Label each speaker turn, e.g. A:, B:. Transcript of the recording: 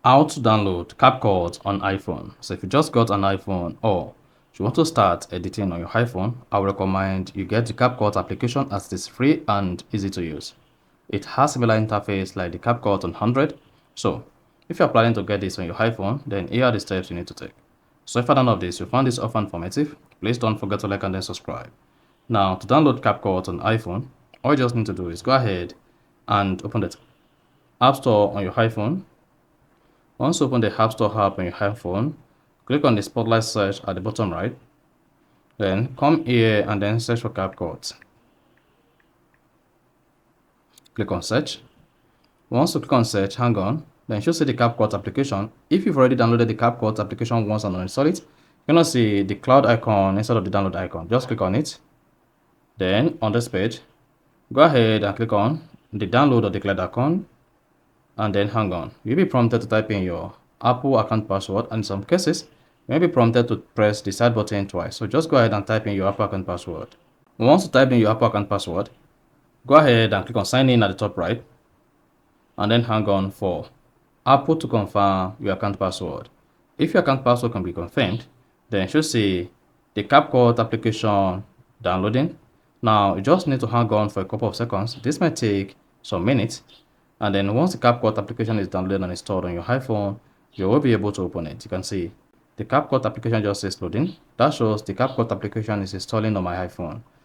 A: How to download Capcut on iPhone. So if you just got an iPhone or you want to start editing on your iPhone, I would recommend you get the Capcut application as it is free and easy to use. It has similar interface like the Capcut on Android. So if you're planning to get this on your iPhone, then here are the steps you need to take. So if none of this you found this offer informative, please don't forget to like and then subscribe. Now to download Capcut on iPhone, all you just need to do is go ahead and open the App Store on your iPhone. Once you open the App Store app on your iPhone, click on the Spotlight search at the bottom right. Then come here and then search for Capcut. Click on search. Once you click on search, hang on. Then you should see the Capcut application. If you've already downloaded the Capcut application once and uninstalled it, you're going to see the cloud icon instead of the download icon. Just click on it. Then on this page, go ahead and click on the download or declared account. And then hang on. You'll be prompted to type in your Apple account password, and in some cases, you may be prompted to press the side button twice. So just go ahead and type in your Apple account password. Once you type in your Apple account password, go ahead and click on sign in at the top right, and then hang on for Apple to confirm your account password. If your account password can be confirmed, then you should see the Capcut application downloading. Now you just need to hang on for a couple of seconds. This might take some minutes. And then once the Capcut application is downloaded and installed on your iPhone, you will be able to open it. You can see the Capcut application just says loading. That shows the Capcut application is installing on my iPhone.